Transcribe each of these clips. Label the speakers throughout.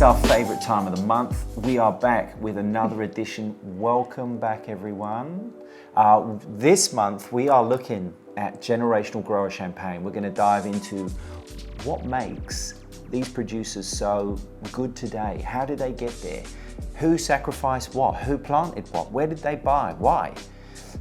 Speaker 1: It's our favorite time of the month. We are back with another edition. Welcome back, everyone. This month, we are looking at generational grower champagne. We're going to dive into what makes these producers so good today. How did they get there? Who sacrificed what? Who planted what? Where did they buy? Why?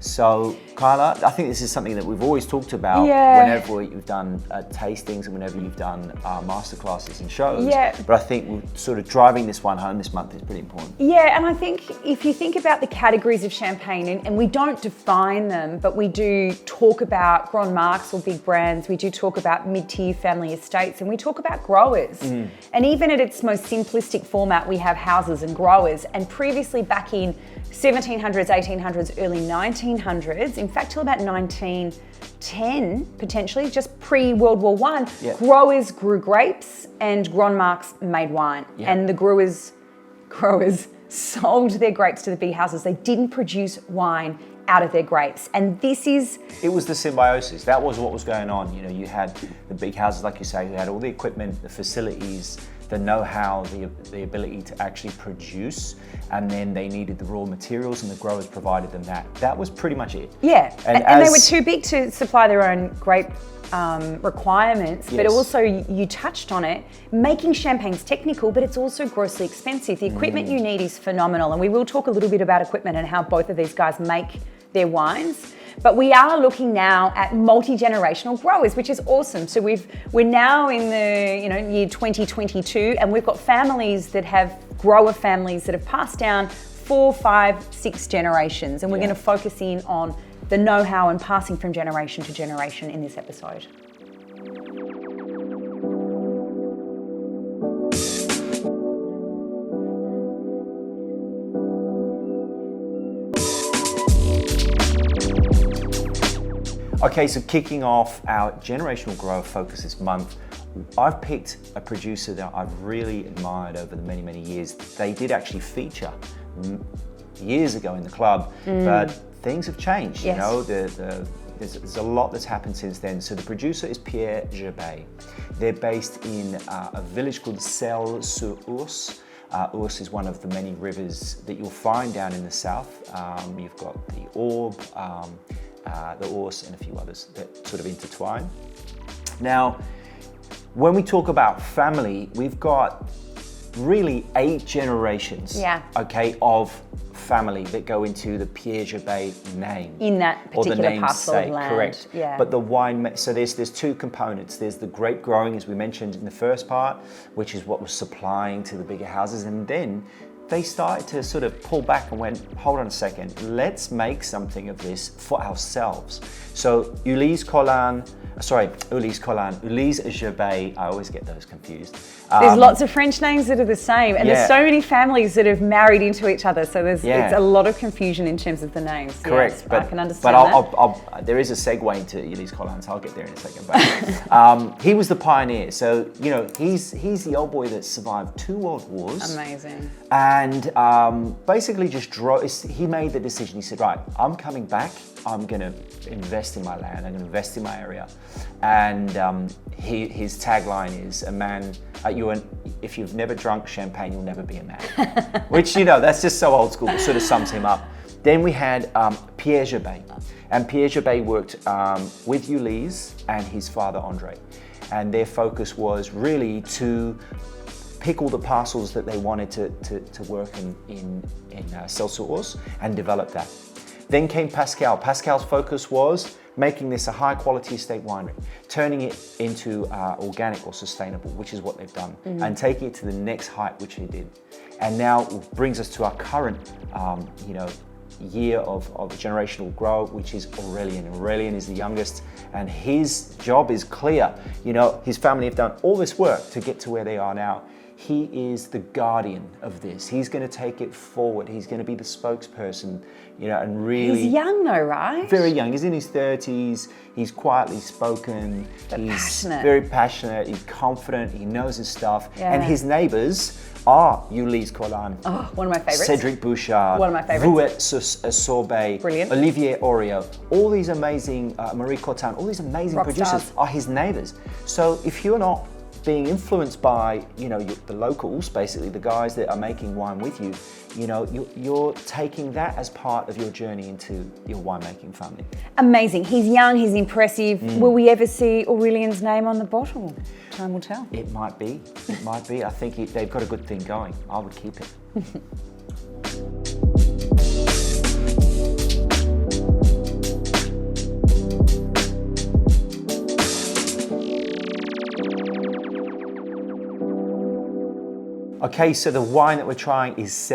Speaker 1: So, Kyla, I think this is something that we've always talked about whenever you've done tastings and whenever you've done masterclasses and shows. Yeah. But I think we're sort of driving this one home this month is pretty important.
Speaker 2: Yeah, and I think if you think about the categories of champagne, and we don't define them, but we do talk about Grand Marques or big brands, we do talk about mid-tier family estates, and we talk about growers. And even at its most simplistic format, we have houses and growers. And previously back in 1700s, 1800s, early 1900s, in fact till about 1910 potentially, just pre-World War I, growers grew grapes and Grand Marques made wine. And the growers sold their grapes to the big houses. They didn't produce wine out of their grapes. And
Speaker 1: it was the symbiosis. That was what was going on. You know, you had the big houses, like you say, who had all the equipment, the facilities, the know-how, the ability to actually produce, and then they needed the raw materials, and the growers provided them that. That was pretty much it.
Speaker 2: Yeah, and they were too big to supply their own grape requirements, but also, you touched on it, making champagne's technical, but it's also grossly expensive. The equipment you need is phenomenal, and we will talk a little bit about equipment and how both of these guys make their wines. But we are looking now at multi-generational growers, which is awesome. So we're now in the year 2022, and we've got families that have grower families that have passed down 4, 5, 6 generations, and we're going to focus in on the know-how and passing from generation to generation in this episode.
Speaker 1: Okay, so kicking off our generational grower focus this month, I've picked a producer that I've really admired over the many, many years. They did actually feature years ago in the club, but things have changed. You know, there's a lot that's happened since then. So the producer is Pierre Gerbais. They're based in a village called Celles-sur-Ource. Ource is one of the many rivers that you'll find down in the south. You've got the Orbe, the Ource, and a few others that sort of intertwine. Now, when we talk about family, we've got really 8 generations, of family that go into the Pierre Gerbais name.
Speaker 2: In that particular parcel of land.
Speaker 1: Correct. Yeah. But the wine, so there's 2 components. There's the grape growing, as we mentioned in the first part, which is what was supplying to the bigger houses, and then they started to sort of pull back and went, hold on a second, let's make something of this for ourselves. So Ulysse Gerbais, I always get those confused.
Speaker 2: There's lots of French names that are the same, and there's so many families that have married into each other, so it's a lot of confusion in terms of the names.
Speaker 1: Correct,
Speaker 2: yes,
Speaker 1: but
Speaker 2: I can understand that.
Speaker 1: But there is a segue into Ulysse Collin, so I'll get there in a second. But he was the pioneer, so he's the old boy that survived 2 world wars.
Speaker 2: Amazing.
Speaker 1: And basically just he made the decision. He said, right, I'm coming back. I'm going to invest in my land. I'm going to invest in my area. And his tagline is, a man, if you've never drunk champagne, you'll never be a man. Which, that's just so old school, but sort of sums him up. Then we had Pierre Gerbais. And Pierre Gerbais worked with Ulysse and his father, André. And their focus was really to pick all the parcels that they wanted to work in Celles-sur-Ource and develop that. Then came Pascal. Pascal's focus was making this a high quality estate winery, turning it into organic or sustainable, which is what they've done, and taking it to the next height, which they did. And now it brings us to our current year of generational grow, which is Aurélien. Aurélien is the youngest, and his job is clear. His family have done all this work to get to where they are now. He is the guardian of this. He's going to take it forward. He's going to be the spokesperson, and really...
Speaker 2: He's young though, right?
Speaker 1: Very young. He's in his 30s. He's quietly spoken. He's
Speaker 2: passionate.
Speaker 1: Very passionate. He's confident. He knows his stuff. Yeah. And his neighbours are Ulysse Collin.
Speaker 2: Oh, one of my favourites.
Speaker 1: Cédric Bouchard.
Speaker 2: One of my favourites.
Speaker 1: Brut-Sorbet.
Speaker 2: Brilliant.
Speaker 1: Olivier Oriot. All these amazing, Marie Cotin, all these amazing producers are his neighbours. So if you're not being influenced by, the locals, basically the guys that are making wine with you, you're taking that as part of your journey into your winemaking family.
Speaker 2: Amazing. He's young, he's impressive. Will we ever see Aurelien's name on the bottle? Time will tell.
Speaker 1: It might be. I think they've got a good thing going. I would keep it. Okay, so the wine that we're trying is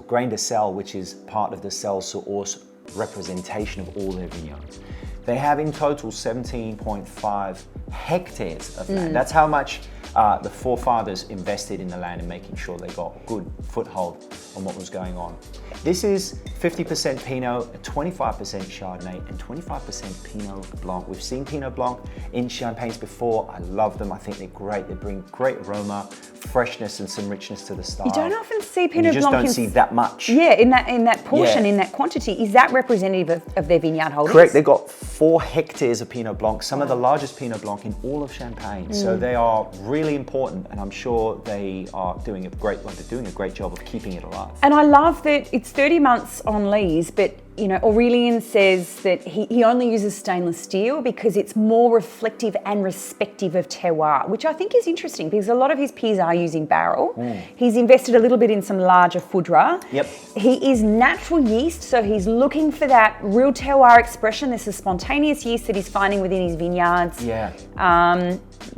Speaker 1: Grain de Sel, which is part of the Celles-sur-Ource representation of all their vineyards. They have in total 17.5 hectares of land. That's how much the forefathers invested in the land and making sure they got a good foothold on what was going on. This is 50% Pinot, 25% Chardonnay, and 25% Pinot Blanc. We've seen Pinot Blanc in champagnes before. I love them. I think they're great. They bring great aroma, freshness, and some richness to the style.
Speaker 2: You don't often see Pinot Blanc.
Speaker 1: You just don't see that much.
Speaker 2: Yeah, in that portion, in that quantity. Is that representative of their vineyard holdings?
Speaker 1: Correct. They've got 4 hectares of Pinot Blanc, some of the largest Pinot Blanc in all of Champagne. So they are really important, and I'm sure they are doing a great job of keeping it alive.
Speaker 2: And I love that it's 30 months on lees, but Aurelien says that he only uses stainless steel because it's more reflective and respective of terroir, which I think is interesting because a lot of his peers are using barrel. He's invested a little bit in some larger foudre.
Speaker 1: Yep.
Speaker 2: He is natural yeast, so he's looking for that real terroir expression. This is spontaneous yeast that he's finding within his vineyards.
Speaker 1: Yeah.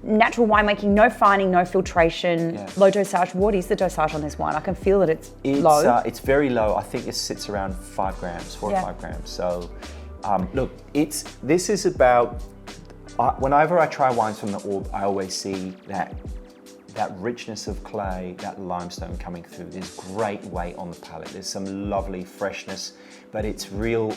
Speaker 2: Natural winemaking, no fining, no filtration, low dosage. What is the dosage on this wine? I can feel that it's low.
Speaker 1: It's very low. I think it sits around 5 grams, 4 or 5 grams. So, look, this is about, whenever I try wines from the Orb, I always see that richness of clay, that limestone coming through. There's great weight on the palate. There's some lovely freshness, but it's real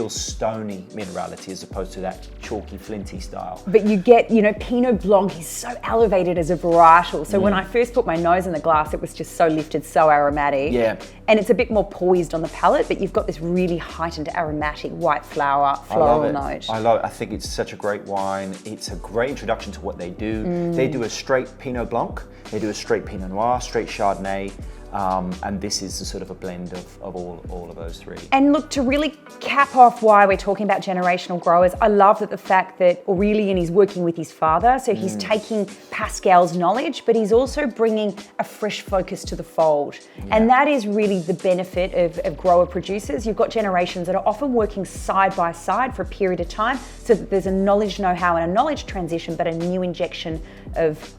Speaker 1: stony minerality as opposed to that chalky, flinty style.
Speaker 2: But you get, Pinot Blanc is so elevated as a varietal. So when I first put my nose in the glass, it was just so lifted, so aromatic.
Speaker 1: Yeah.
Speaker 2: And it's a bit more poised on the palate, but you've got this really heightened aromatic white floral note.
Speaker 1: I love it. I think it's such a great wine. It's a great introduction to what they do. They do a straight Pinot Blanc. They do a straight Pinot Noir, straight Chardonnay, and this is a sort of a blend of all of those 3.
Speaker 2: And look, to really cap off why we're talking about generational growers, I love that the fact that Aurelien is working with his father, so he's taking Pascal's knowledge, but he's also bringing a fresh focus to the fold. And that is really the benefit of grower producers. You've got generations that are often working side by side for a period of time, so that there's a knowledge know-how and a knowledge transition, but a new injection of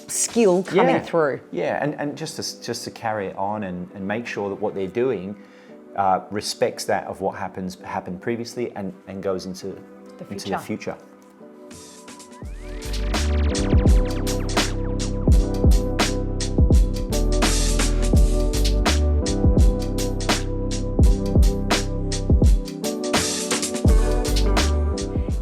Speaker 2: skill coming through.
Speaker 1: Yeah, and just to carry it on and make sure that what they're doing respects that of what happened previously and goes into the future.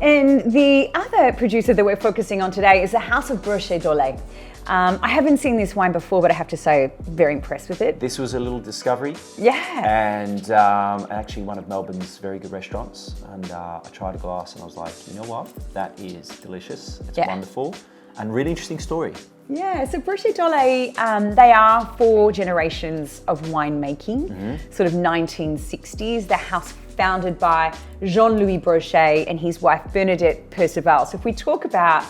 Speaker 2: And the other producer that we're focusing on today is the House of Brochet-Dolet. I haven't seen this wine before, but I have to say, very impressed with it.
Speaker 1: This was a little discovery.
Speaker 2: Yeah.
Speaker 1: And actually one of Melbourne's very good restaurants. And I tried a glass and I was like, you know what? That is delicious. It's wonderful. And really interesting story.
Speaker 2: Yeah, so Brochet-Dolet, they are 4 generations of winemaking, sort of 1960s. The house founded by Jean-Louis Brochet and his wife Bernadette Perceval. So if we talk about,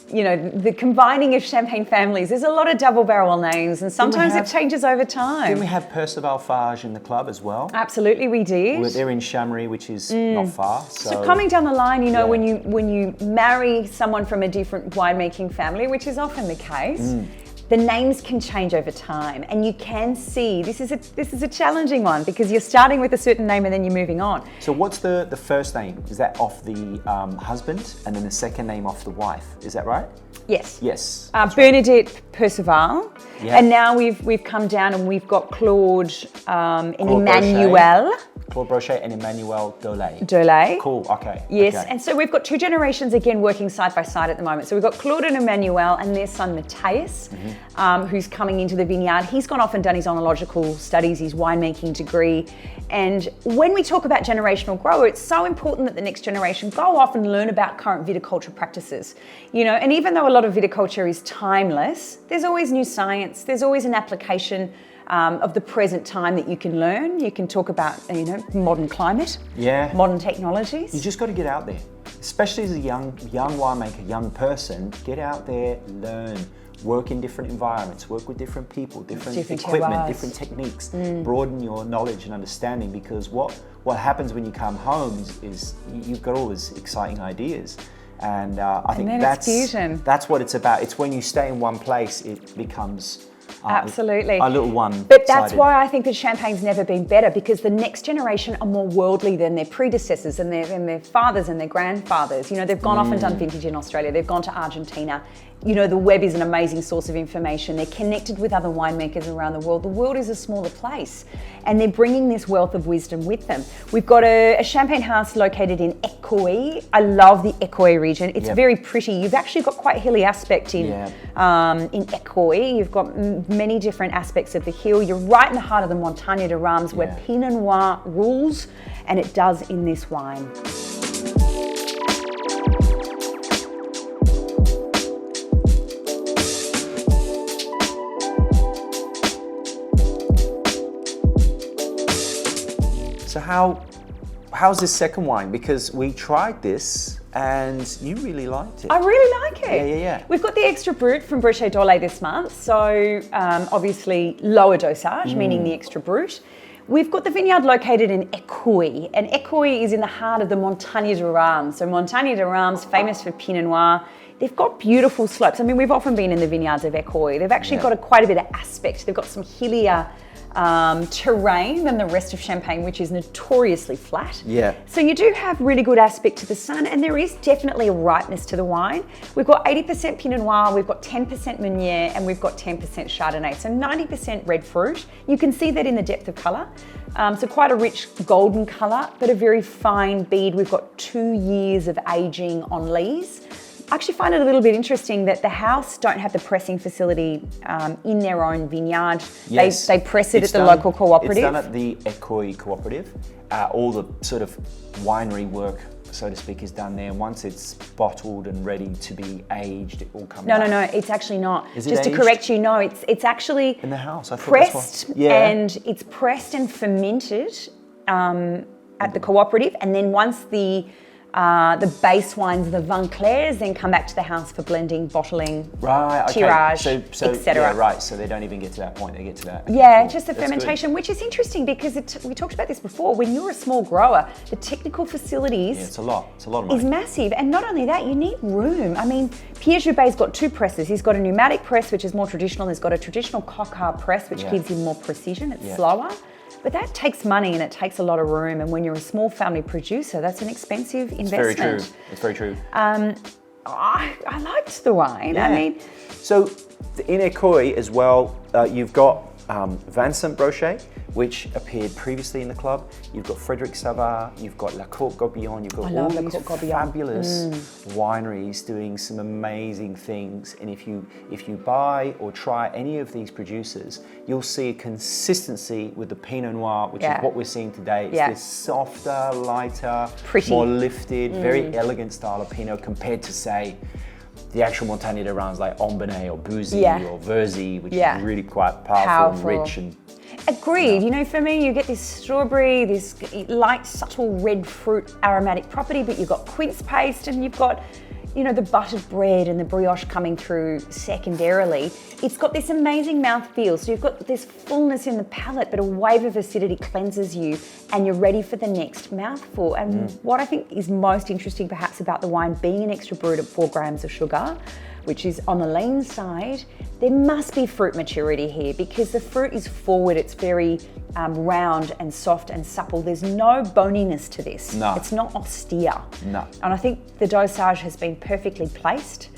Speaker 2: the combining of champagne families, there's a lot of double barrel names and sometimes it changes over time.
Speaker 1: Didn't we have Perceval Farge in the club as well?
Speaker 2: Absolutely, we did.
Speaker 1: They're in Chamery, which is not far.
Speaker 2: So coming down the line, when you marry someone from a different winemaking family, which is often the case, the names can change over time, and you can see this is a challenging one because you're starting with a certain name and then you're moving on.
Speaker 1: So what's the first name? Is that off the husband, and then the second name off the wife? Is that right?
Speaker 2: Yes.
Speaker 1: Yes.
Speaker 2: Bernadette Perceval, and now we've come down and we've got Claude and Emmanuel.
Speaker 1: Claude Brochet and Emmanuel Dolet.
Speaker 2: Dolet.
Speaker 1: Cool, okay.
Speaker 2: Yes,
Speaker 1: okay.
Speaker 2: and so we've got two generations again working side by side at the moment. So we've got Claude and Emmanuel and their son Matthias, who's coming into the vineyard. He's gone off and done his oenological studies, his winemaking degree. And when we talk about generational grower, it's so important that the next generation go off and learn about current viticulture practices. You know, and even though a lot of viticulture is timeless, there's always new science, there's always an application of the present time that you can learn. You can talk about, you know, modern climate, modern technologies.
Speaker 1: You just got to get out there, especially as a young winemaker, young person. Get out there, learn, work in different environments, work with different people, different equipment,
Speaker 2: terroirs.
Speaker 1: different techniques. Broaden your knowledge and understanding, because what happens when you come home is you've got all these exciting ideas. And I think that's what it's about. It's when you stay in one place, it becomes
Speaker 2: absolutely
Speaker 1: a little one.
Speaker 2: But that's why I think that Champagne's never been better, because the next generation are more worldly than their predecessors and their fathers and their grandfathers. You know, they've gone off and done vintage in Australia. They've gone to Argentina. You know, the web is an amazing source of information. They're connected with other winemakers around the world. The world is a smaller place, and they're bringing this wealth of wisdom with them. We've got a champagne house located in Écouen. I love the Écouen region. It's very pretty. You've actually got quite a hilly aspect in Écouen. You've got many different aspects of the hill. You're right in the heart of the Montagne de Reims, where Pinot Noir rules, and it does in this wine.
Speaker 1: So how's this second wine? Because we tried this and you really liked it.
Speaker 2: I really like it.
Speaker 1: Yeah.
Speaker 2: We've got the extra Brut from Brochet-Dolet this month. So obviously lower dosage, meaning the extra Brut. We've got the vineyard located in Écouen, and Écouen is in the heart of the Montagne de Reims. So Montagne de Reims, famous for Pinot Noir. They've got beautiful slopes. I mean, we've often been in the vineyards of Écouen. They've actually got quite a bit of aspect. They've got some hillier terrain than the rest of Champagne, which is notoriously flat.
Speaker 1: Yeah.
Speaker 2: So you do have really good aspect to the sun, and there is definitely a ripeness to the wine. We've got 80% Pinot Noir, we've got 10% Meunier, and we've got 10% Chardonnay. So 90% red fruit. You can see that in the depth of colour. So quite a rich golden colour, but a very fine bead. We've got 2 years of aging on lees. I actually find it a little bit interesting that the house don't have the pressing facility in their own vineyard.
Speaker 1: Yes.
Speaker 2: They press it at the local cooperative.
Speaker 1: It's done at the Écouen cooperative. All the sort of winery work, so to speak, is done there. And once it's bottled and ready to be aged, it will come
Speaker 2: No,
Speaker 1: back.
Speaker 2: it's actually not.
Speaker 1: Is it
Speaker 2: Just to
Speaker 1: aged?
Speaker 2: correct you, no, it's actually
Speaker 1: In the house, I thought
Speaker 2: pressed,
Speaker 1: that's what,
Speaker 2: and it's pressed and fermented at the cooperative, and then once the base wines, the vin clairs, then come back to the house for blending, bottling,
Speaker 1: right, okay.
Speaker 2: tirage,
Speaker 1: so
Speaker 2: etc.
Speaker 1: Yeah, right. So they don't even get to that point. They get to that. Okay,
Speaker 2: Yeah,
Speaker 1: cool.
Speaker 2: just the
Speaker 1: That's
Speaker 2: fermentation, which is interesting because we talked about this before. When you're a small grower, the technical facilities
Speaker 1: Yeah, it's a lot. It's a lot of money.
Speaker 2: is massive, and not only that, you need room. I mean, Pierre Gerbais got 2 presses. He's got a pneumatic press, which is more traditional. He's got a traditional coquard press, which gives him more precision. It's slower. But that takes money and it takes a lot of room. And when you're a small family producer, that's an expensive investment.
Speaker 1: It's very true.
Speaker 2: I liked the wine.
Speaker 1: Yeah.
Speaker 2: I mean,
Speaker 1: so in Écouen as well, you've got Vincent Brochet, which appeared previously in the club. You've got Frédéric Savard, you've got La Côte Gobillon, you've got all these fabulous wineries doing some amazing things. And if you buy or try any of these producers, you'll see a consistency with the Pinot Noir, which is what we're seeing today. It's this softer, lighter,
Speaker 2: pretty,
Speaker 1: more lifted, very elegant style of Pinot compared to, say, the actual Montagne de Reims like Ambonnay or Bouzy or Verzy, which is really quite powerful and rich. And
Speaker 2: agreed. You know, for me, you get this strawberry, this light, subtle red fruit aromatic property, but you've got quince paste and you've got, you know, the buttered bread and the brioche coming through secondarily. It's got this amazing mouthfeel. So you've got this fullness in the palate, but a wave of acidity cleanses you and you're ready for the next mouthful. And what I think is most interesting perhaps about the wine being an extra Brut at 4 grams of sugar, which is on the lean side, there must be fruit maturity here because the fruit is forward, it's very round and soft and supple. There's no boniness to this.
Speaker 1: No.
Speaker 2: It's not austere.
Speaker 1: No.
Speaker 2: And I think the dosage has been perfectly placed.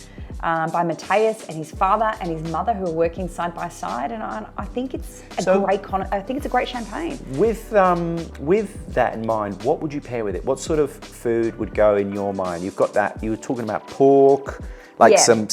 Speaker 2: by Matthias and his father and his mother, who are working side by side. And I think it's a great champagne.
Speaker 1: With that in mind, what would you pair with it? What sort of food would go in your mind? You've got that. You were talking about pork, like some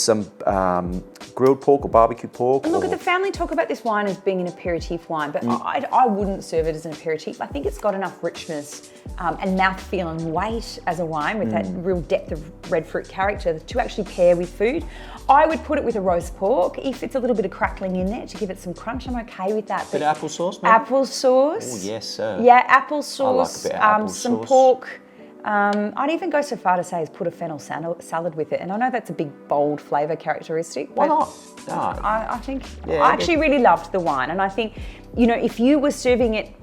Speaker 1: grilled pork or barbecue pork.
Speaker 2: And look, at the family talk about this wine as being an aperitif wine, but I wouldn't serve it as an aperitif. I think it's got enough richness and mouthfeel and weight as a wine with that real depth of red fruit character to actually pair with food. I would put it with a roast pork. If it's a little bit of crackling in there to give it some crunch, I'm okay with that.
Speaker 1: Bit of applesauce, maybe?
Speaker 2: Applesauce.
Speaker 1: Oh, yes, sir.
Speaker 2: Yeah, applesauce.
Speaker 1: I like a bit of applesauce.
Speaker 2: Some pork. I'd even go so far to say is put a fennel salad with it. And I know that's a big, bold flavour characteristic.
Speaker 1: Why not? No.
Speaker 2: I think I actually really loved the wine. And I think, if you were serving it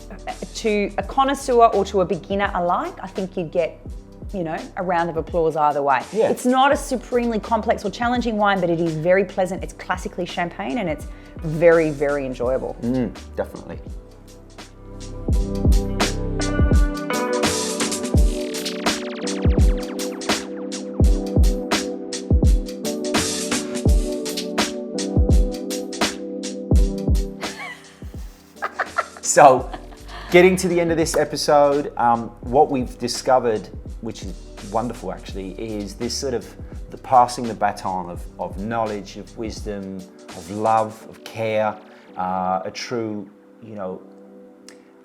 Speaker 2: to a connoisseur or to a beginner alike, I think you'd get, a round of applause either way.
Speaker 1: Yeah.
Speaker 2: It's not a supremely complex or challenging wine, but it is very pleasant. It's classically champagne and it's very, very enjoyable.
Speaker 1: Definitely. So, getting to the end of this episode, what we've discovered, which is wonderful actually, is this sort of the passing the baton of knowledge, of wisdom, of love, of care, a true,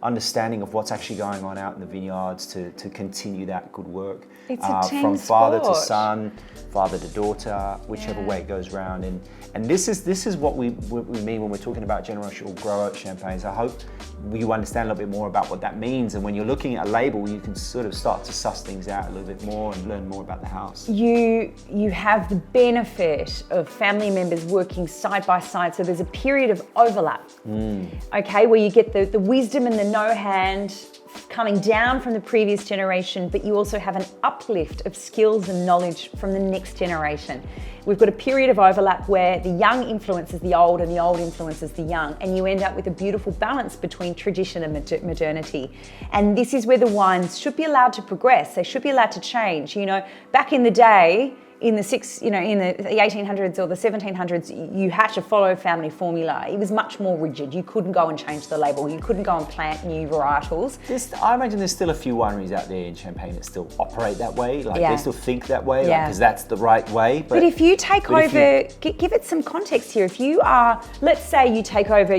Speaker 1: understanding of what's actually going on out in the vineyards to continue that good work.
Speaker 2: It's a team
Speaker 1: from father to
Speaker 2: sport.
Speaker 1: son, father to daughter, whichever way it goes round. And this is what we mean when we're talking about generational grow-out champagnes. I hope you understand a little bit more about what that means. And when you're looking at a label, you can sort of start to suss things out a little bit more and learn more about the house.
Speaker 2: You have the benefit of family members working side by side. So there's a period of overlap, okay, where you get the wisdom and the know-hand coming down from the previous generation, but you also have an uplift of skills and knowledge from the next generation. We've got a period of overlap where the young influences the old and the old influences the young, and you end up with a beautiful balance between tradition and modernity. And this is where the wines should be allowed to progress. They should be allowed to change. Back in the day, in the 1800s or the 1700s, you had to follow family formula. It was much more rigid. You couldn't go and change the label. You couldn't go and plant new varietals.
Speaker 1: I imagine there's still a few wineries out there in Champagne that still operate that way. They still think that way, because that's the right way.
Speaker 2: But if you take over, give it some context here. If you are, let's say you're taking over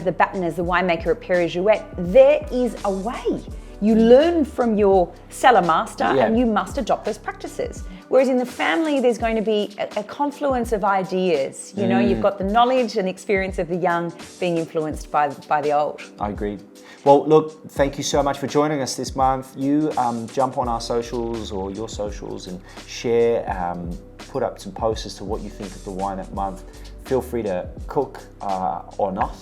Speaker 2: the baton as the winemaker at Perrier-Jouet, there is a way. You learn from your cellar master and you must adopt those practices. Whereas in the family, there's going to be a confluence of ideas. You've got the knowledge and experience of the young being influenced by the old.
Speaker 1: I agree. Well, look, thank you so much for joining us this month. You jump on our socials or your socials and share, put up some posts as to what you think of the wine that month. Feel free to cook or not,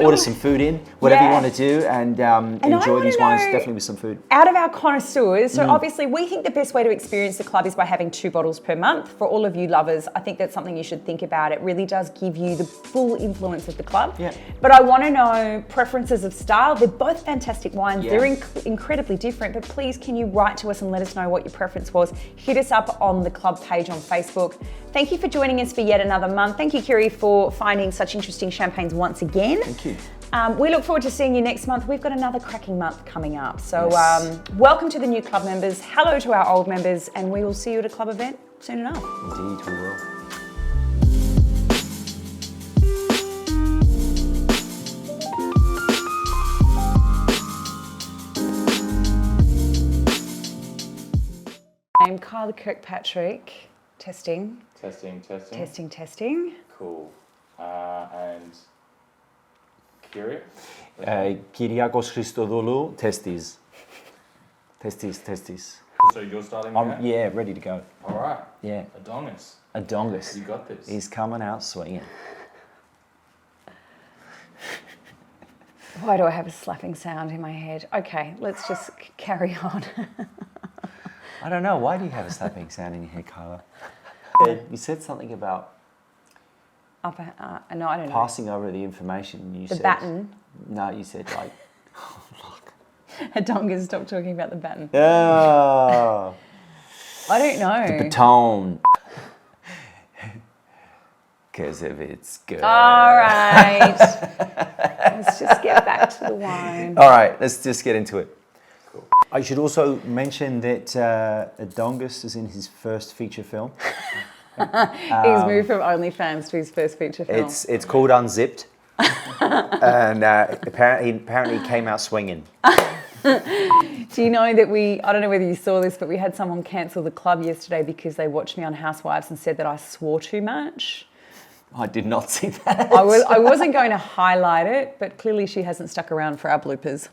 Speaker 1: order some food in, whatever you want to do, and enjoy these wines definitely with some food.
Speaker 2: Out of our connoisseurs, so obviously we think the best way to experience the club is by having 2 bottles per month. For all of you lovers, I think that's something you should think about. It really does give you the full influence of the club.
Speaker 1: Yeah.
Speaker 2: But I want to know preferences of style. They're both fantastic wines.
Speaker 1: Yeah.
Speaker 2: They're incredibly different, but please can you write to us and let us know what your preference was. Hit us up on the club page on Facebook. Thank you for joining us for yet another month. Thank you, Kiri, for finding such interesting champagnes once again.
Speaker 1: Thank you.
Speaker 2: We look forward to seeing you next month. We've got another cracking month coming up. So welcome to the new club members. Hello to our old members, and we will see you at a club event soon enough.
Speaker 1: Indeed, we will.
Speaker 2: I'm Kyla Kirkpatrick. Testing.
Speaker 3: Cool. And Kyria?
Speaker 1: Kyriakos Christodoulou, testes. Testes.
Speaker 3: So you're starting now?
Speaker 1: Yeah, ready to go.
Speaker 3: All right.
Speaker 1: Yeah. Adonis.
Speaker 3: You got this.
Speaker 1: He's coming out swinging.
Speaker 2: Why do I have a slapping sound in my head? Okay, let's just carry on.
Speaker 1: I don't know. Why do you have a slapping sound in your head, Kyla? You said something about
Speaker 2: No, I don't know.
Speaker 1: passing over the information. You
Speaker 2: the
Speaker 1: said
Speaker 2: baton.
Speaker 1: No, you said like.
Speaker 2: Adonga, stop talking about the baton.
Speaker 1: Oh.
Speaker 2: I don't know.
Speaker 1: The baton. Because if it's good.
Speaker 2: All right. Let's just get back to the wine.
Speaker 1: All right, let's just get into it.
Speaker 3: Cool.
Speaker 1: I should also mention that Dongus is in his first feature film.
Speaker 2: He's moved from OnlyFans to his first feature film.
Speaker 1: It's called Unzipped, and apparently he came out swinging.
Speaker 2: Do you know that I don't know whether you saw this, but we had someone cancel the club yesterday because they watched me on Housewives and said that I swore too much.
Speaker 1: I did not see that.
Speaker 2: I wasn't going to highlight it, but clearly she hasn't stuck around for our bloopers.